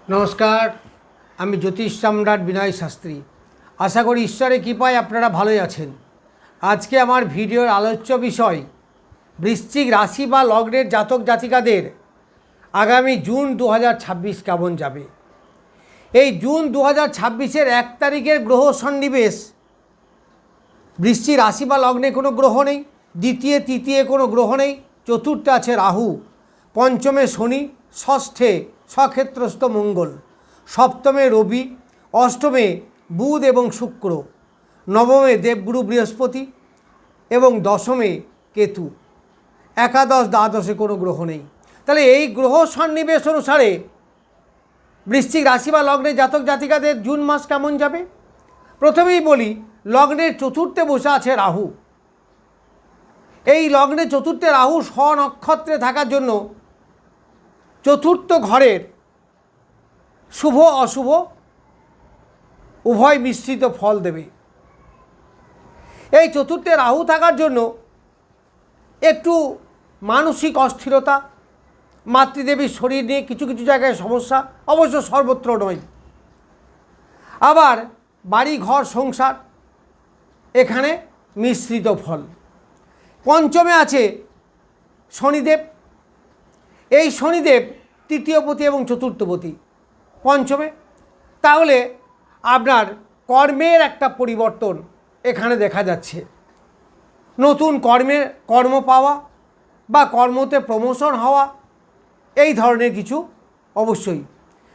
নমস্কার, আমি জ্যোতিষ সম্রাট বিনয় শাস্ত্রী। আশা করি ঈশ্বরের কৃপায় আপনারা ভালোই আছেন। আজকে আমার ভিডিওর আলোচ্য বিষয় বৃশ্চিক রাশি বা লগ্নের জাতক জাতিকাদের আগামী জুন 2026 কেমন যাবে। এই জুন 2026-এর 1 তারিখের গ্রহ সন্নিবেশ, বৃশ্চিক রাশি বা লগ্নে কোনো গ্রহ নেই, দ্বিতীয় তৃতীয় কোনো গ্রহ নেই, চতুর্থে আছে রাহু, পঞ্চমে শনি, ষষ্ঠে স্বক্ষেত্রস্থ মঙ্গল, সপ্তমে রবি, অষ্টমে বুধ এবং শুক্র, নবমে দেবগুরু বৃহস্পতি এবং দশমে কেতু, একাদশ দ্বাদশে কোনো গ্রহ নেই। তাহলে এই গ্রহ সন্নিবেশ অনুসারে বৃশ্চিক রাশি বা লগ্নের জাতক জাতিকাদের জুন মাস কেমন যাবে। প্রথমেই বলি, লগ্নের চতুর্থে বসে আছে রাহু। এই লগ্নে চতুর্থে রাহু স্বনক্ষত্রে থাকার জন্য চতুর্থ ঘরের শুভ অশুভ উভয় মিশ্রিত ফল দেবে। এই চতুর্থে রাহু থাকার জন্য একটু মানসিক অস্থিরতা, মাতৃদেবীর শরীর নিয়ে কিছু কিছু জায়গায় সমস্যা, অবশ্য সর্বত্র নয়। আবার বাড়ি ঘর সংসার, এখানে মিশ্রিত ফল। পঞ্চমে আছে শনিদেব। এই শনিদেব তৃতীয়পতি এবং চতুর্থপতি পঞ্চমে। তাহলে আপনার কর্মের একটা পরিবর্তন এখানে দেখা যাচ্ছে। নতুন কর্ম পাওয়া বা কর্মতে প্রমোশন হওয়া, এই ধরনের কিছু অবশ্যই।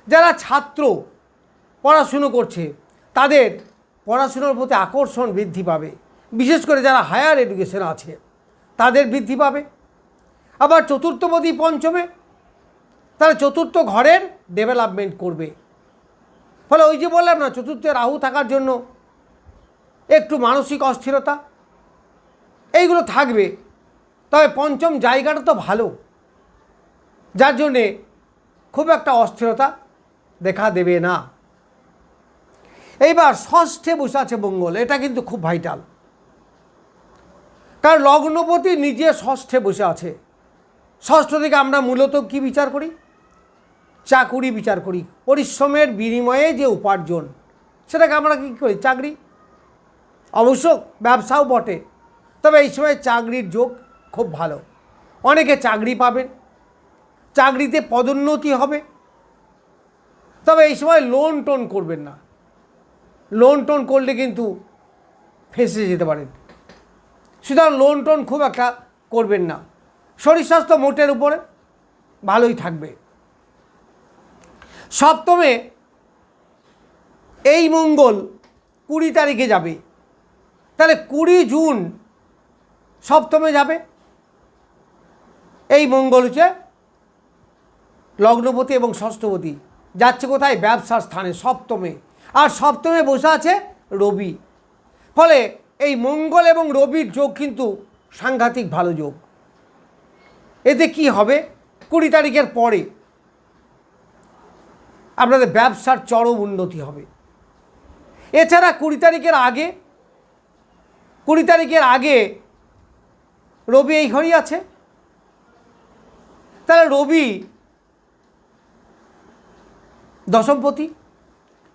যারা ছাত্র পড়াশুনো করছে তাদের পড়াশুনোর প্রতি আকর্ষণ বৃদ্ধি পাবে, বিশেষ করে যারা হায়ার এডুকেশন আছে তাদের বৃদ্ধি পাবে। আবার চতুর্থপতি পঞ্চমে, তারা চতুর্থ ঘরের ডেভেলপমেন্ট করবে। ফলে ওই যে বললাম না, চতুর্থে রাহু থাকার জন্য একটু মানসিক অস্থিরতা এইগুলো থাকবে। তবে পঞ্চম জায়গাটা তো ভালো, যার জন্যে খুব একটা অস্থিরতা দেখা দেবে না। এইবার ষষ্ঠে বসে আছে মঙ্গল। এটা কিন্তু খুব ভাইটাল, কারণ লগ্নপতি নিজে ষষ্ঠে বসে আছে। ষষ্ঠ থেকে আমরা মূলত কি বিচার করি? চাকুরি বিচার করি। পরিশ্রমের বিনিময়ে যে উপার্জন, সেটাকে আমরা কী করি? চাকরি। অবশ্য ব্যবসাও বটে, তবে এই সময় চাকরির যোগ খুব ভালো। অনেকে চাকরি পাবেন, চাকরিতে পদোন্নতি হবে। তবে এই সময় লোন টোন করবেন না। লোন টোন করলে কিন্তু ফেঁসে যেতে পারেন। সুতরাং লোন টোন খুব একটা করবেন না। শরীর স্বাস্থ্য মোটের উপরে ভালোই থাকবে। সপ্তমে এই মঙ্গল 20 তারিখে যাবে। তাহলে 20 জুন সপ্তমে যাবে। এই মঙ্গল হচ্ছে লগ্নপতি এবং ষষ্ঠপতি, যাচ্ছে কোথায়? ব্যবসার স্থানে, সপ্তমে। আর সপ্তমে বসে আছে রবি। ফলে এই মঙ্গল এবং রবির যোগ কিন্তু সাংঘাতিক ভালো যোগ। এতে কি হবে? 20 তারিখের পরে আপনাদের ব্যবসার চরম উন্নতি হবে। এছাড়া 20 তারিখের আগে রবি এই ঘরেই আছে। তাহলে রবি দশমপতি,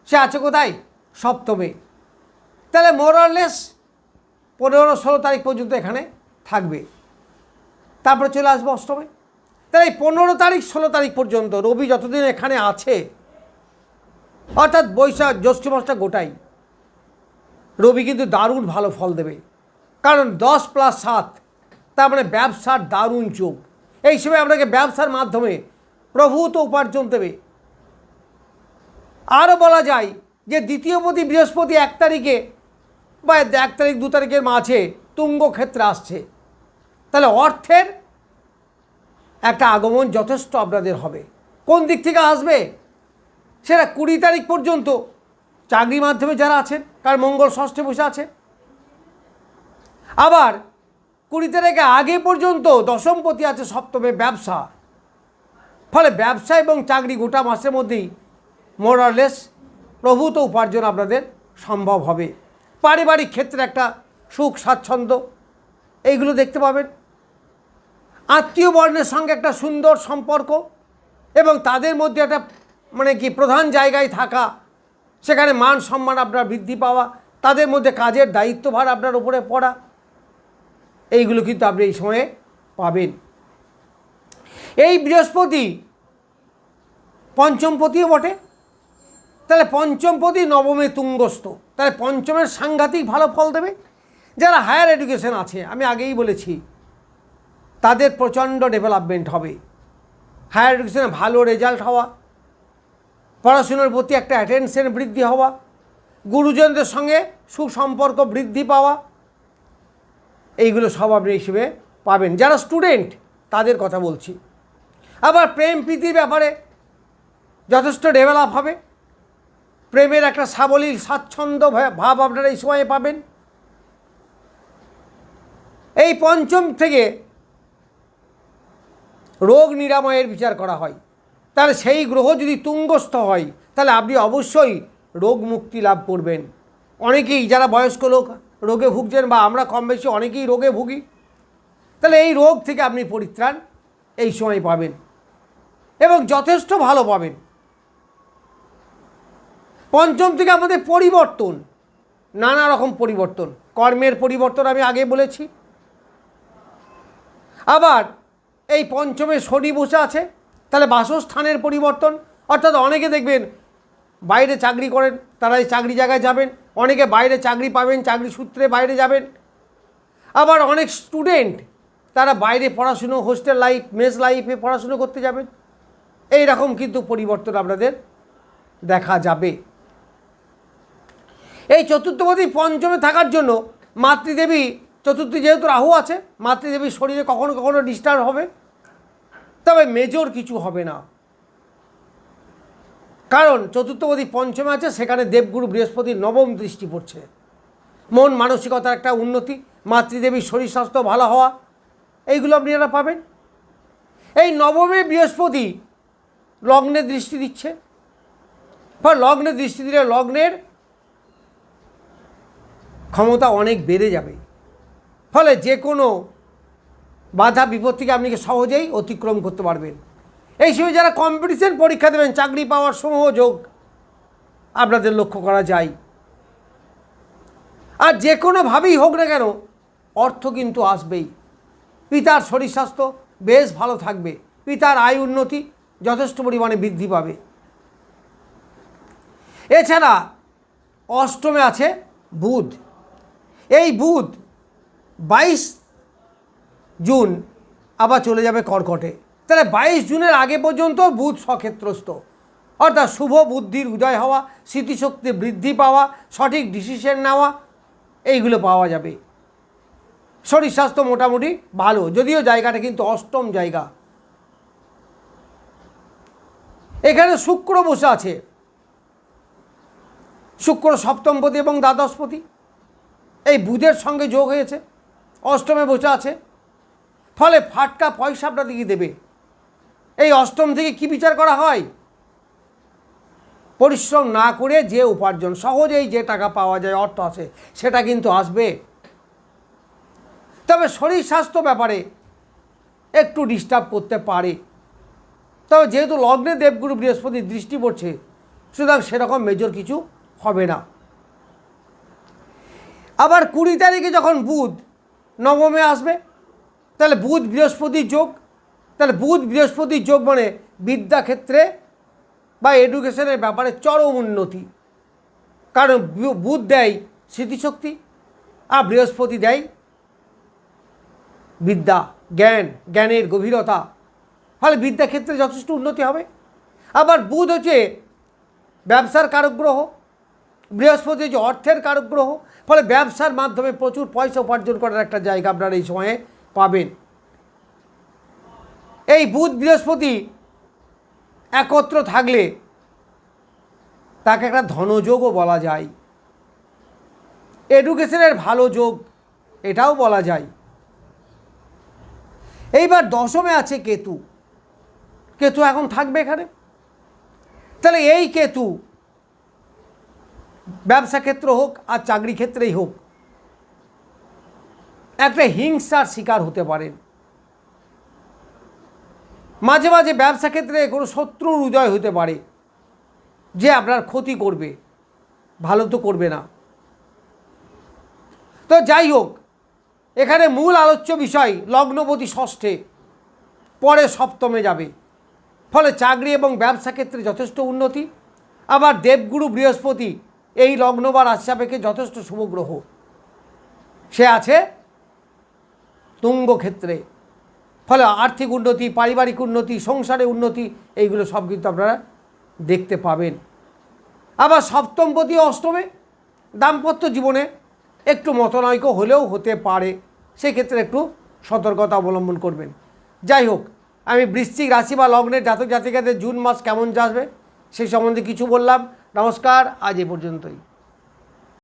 সে আছে কোথায়? সপ্তমে। তাহলে মোরলেস 15-16 তারিখ পর্যন্ত এখানে থাকবে, তারপরে চলে আসবে অষ্টমে। তাহলে এই 15 তারিখ 16 তারিখ পর্যন্ত রবি যতদিন এখানে আছে, অর্থাৎ বৈশাখ জ্যৈষ্ঠ মাসটা গোটাই, রবি কিন্তু দারুণ ভালো ফল দেবে। কারণ 10 + 7, তার মানে ব্যবসার দারুণ যোগ। এই সময় আপনাকে ব্যবসার মাধ্যমে প্রভূত উপার্জন দেবে। আরও বলা যায় যে দ্বিতীয়পতি বৃহস্পতি 1 তারিখে বা 1 তারিখ 2 তারিখের মাঝে তুঙ্গ ক্ষেত্রে আসছে। তাহলে অর্থের একটা আগমন যথেষ্ট আপনাদের হবে। কোন দিক থেকে আসবে? সেটা 20 তারিখ পর্যন্ত চাকরির মাধ্যমে যারা আছেন, কারণ মঙ্গল ষষ্ঠে বসে আছে। আবার 20 তারিখে আগে পর্যন্ত দশমপতি আছে সপ্তমে, ব্যবসা। ফলে ব্যবসা এবং চাকরি গোটা মাসের মধ্যেই মোরলেস প্রভূত উপার্জন আপনাদের সম্ভব হবে। পারিবারিক ক্ষেত্রে একটা সুখ স্বাচ্ছন্দ্য এইগুলো দেখতে পাবেন। আত্মীয় বর্ণের সঙ্গে একটা সুন্দর সম্পর্ক এবং তাদের মধ্যে একটা মানে কি প্রধান জায়গায় থাকা, সেখানে মান সম্মান আপনার বৃদ্ধি পাওয়া, তাদের মধ্যে কাজের দায়িত্বভার আপনার উপরে পড়া, এইগুলো কিন্তু আপনি এই সময়ে পাবেন। এই বৃহস্পতি পঞ্চমপতিও বটে, তাহলে পঞ্চমপতি নবমে তুঙ্গস্থ, তাহলে পঞ্চমের সাংঘাতিক ভালো ফল দেবে। যারা হায়ার এডুকেশন আছে, আমি আগেই বলেছি, তাদের প্রচণ্ড ডেভেলপমেন্ট হবে। হায়ার এডুকেশনে ভালো রেজাল্ট হওয়া, পড়াশুনোর প্রতি একটা অ্যাটেনশন বৃদ্ধি হওয়া, গুরুজনদের সঙ্গে সুসম্পর্ক বৃদ্ধি পাওয়া, এইগুলো সব আপনি হিসেবে পাবেন। যারা স্টুডেন্ট তাদের কথা বলছি। আবার প্রেম প্রীতির ব্যাপারে যথেষ্ট ডেভেলপ হবে, প্রেমের একটা সাবলীল স্বাচ্ছন্দ্য ভাব আপনারা এই সময়ে পাবেন। এই পঞ্চম থেকে রোগ নিরাময়ের বিচার করা হয়, তাহলে সেই গ্রহ যদি তুঙ্গস্থ হয় তাহলে আপনি অবশ্যই রোগ মুক্তি লাভ করবেন। অনেকেই যারা বয়স্ক লোক রোগে ভুগছেন, বা আমরা কম বেশি অনেকেই রোগে ভুগি, তাহলে এই রোগ থেকে আপনি পরিত্রাণ এই সময় পাবেন এবং যথেষ্ট ভালো পাবেন। পঞ্চম থেকে আমাদের পরিবর্তন, নানা রকম পরিবর্তন, কর্মের পরিবর্তন আমি আগে বলেছি। আবার এই পঞ্চমে শনি বসে আছে, তাহলে বাসস্থানের পরিবর্তন, অর্থাৎ অনেকে দেখবেন বাইরে চাকরি করেন, তারা এই চাকরি জায়গায় যাবেন, অনেকে বাইরে চাকরি পাবেন, চাকরি সূত্রে বাইরে যাবেন। আবার অনেক স্টুডেন্ট তারা বাইরে পড়াশুনো, হোস্টেল লাইফ, মেস লাইফে পড়াশুনো করতে যাবেন। এই রকম কিন্তু পরিবর্তন আপনাদের দেখা যাবে। এই চতুর্থপতি পঞ্চমে থাকার জন্য মাতৃদেবী, চতুর্থী যেহেতু রাহু আছে, মাতৃদেবীর শরীরে কখনো কখনো ডিস্টার্ব হবে, তবে মেজর কিছু হবে না, কারণ চতুর্থপতি পঞ্চমে আছে, সেখানে দেবগুরু বৃহস্পতির নবম দৃষ্টি পড়ছে। মন মানসিকতার একটা উন্নতি, মাতৃদেবীর শরীর স্বাস্থ্য ভালো হওয়া, এইগুলো আপনারা পাবেন। এই নবমে বৃহস্পতি লগ্নে দৃষ্টি দিচ্ছে, বা লগ্নে দৃষ্টি দিলে লগ্নের ক্ষমতা অনেক বেড়ে যাবে, ফলে যে কোনো বাধা বিপত্তিকে আপনি সহজেই অতিক্রম করতে পারবেন। এই সময় যারা কম্পিটিশন পরীক্ষা দেবেন, চাকরি পাওয়ার সমূহ যোগ আপনাদের লক্ষ্য করা যায়। আর যে কোনোভাবেই হোক না কেন অর্থ কিন্তু আসবেই। পিতার শরীর স্বাস্থ্য বেশ ভালো থাকবে, পিতার আয় উন্নতি যথেষ্ট পরিমাণে বৃদ্ধি পাবে। এছাড়া অষ্টমে আছে বুধ। এই বুধ 22 জুন আবার চলে যাবে কর্কটে, তাহলে 22 জুনের আগে পর্যন্ত বুধ স্বক্ষেত্রস্থ, অর্থাৎ শুভ বুদ্ধির উদয় হওয়া, স্মৃতিশক্তি বৃদ্ধি পাওয়া, সঠিক ডিসিশন নেওয়া, এইগুলো পাওয়া যাবে। শরীর স্বাস্থ্য মোটামুটি ভালো, যদিও জায়গাটা কিন্তু অষ্টম জায়গা। এখানে শুক্র বসে আছে, শুক্র সপ্তমপতি এবং দ্বাদশপতি, এই বুধের সঙ্গে যোগ হয়েছে, অষ্টমে বসে আছে, ফলে ফাটকা পয়সা আপনাদেরকে দেবে। এই অষ্টম থেকে কি বিচার করা হয়? পরিশ্রম না করে যে উপার্জন, সহজেই যে টাকা পাওয়া যায়, অর্থ আসে, সেটা কিন্তু আসবে। তবে শরীর স্বাস্থ্য ব্যাপারে একটু ডিস্টার্ব করতে পারে, তবে যেহেতু লগ্নে দেবগুরু বৃহস্পতির দৃষ্টি পড়ছে, সুতরাং সেরকম মেজর কিছু হবে না। আবার 20 তারিখে যখন বুধ নবমে আসবে, তাহলে বুধ বৃহস্পতির যোগ, তাহলে বুধ বৃহস্পতির যোগ মানে বিদ্যাক্ষেত্রে বা এডুকেশনের ব্যাপারে চরম উন্নতি, কারণ বুধ দেয় স্মৃতিশক্তি আর বৃহস্পতি দেয় বিদ্যা, জ্ঞান, জ্ঞানের গভীরতা, ফলে বিদ্যাক্ষেত্রে যথেষ্ট উন্নতি হবে। আবার বুধ হচ্ছে ব্যবসার কারক গ্রহ, বৃহস্পতি হচ্ছে অর্থের কারক গ্রহ, ফলে ব্যবসার মাধ্যমে প্রচুর পয়সা উপার্জন করার একটা জায়গা আপনারা এই সময়ে পাবেন। এই বুধ বৃহস্পতি একত্র থাকলে তাকে একটা ধনযোগও বলা যায়, এডুকেশনের ভালো যোগ এটাও বলা যায়। এইবার দশমে আছে কেতু, কেতু এখন থাকবে এখানে, তাহলে এই কেতু ব্যবসা ক্ষেত্র হোক আর চাকরি ক্ষেত্রেই হোক একটা হিংসার শিকার হতে পারেন। মাঝে মাঝে ব্যবসা ক্ষেত্রে কোনো শত্রুর উদয় হতে পারে, যে আপনার ক্ষতি করবে, ভালো তো করবে না। তো যাই হোক, এখানে মূল আলোচ্য বিষয় লগ্নপতি ষষ্ঠে, পরে সপ্তমে যাবে, ফলে চাকরি এবং ব্যবসা ক্ষেত্রে যথেষ্ট উন্নতি। আবার দেবগুরু বৃহস্পতি এই লগ্ন বা রাশি সাপেক্ষে যথেষ্ট শুভ গ্রহ, সে আছে তুঙ্গ ক্ষেত্রে, ফলে আর্থিক উন্নতি, পারিবারিক উন্নতি, সংসারে উন্নতি, এইগুলো সব কিন্তু আপনারা দেখতে পাবেন। আবার সপ্তমপতি অষ্টমে, দাম্পত্য জীবনে একটু মতনৈক্য হলেও হতে পারে, সেক্ষেত্রে একটু সতর্কতা অবলম্বন করবেন। যাই হোক, আমি বৃশ্চিক রাশি বা লগ্নের জাতক জাতিকাদের জুন মাস কেমন যাবে সেই সম্বন্ধে কিছু বললাম। নমস্কার, আজ এ পর্যন্তই।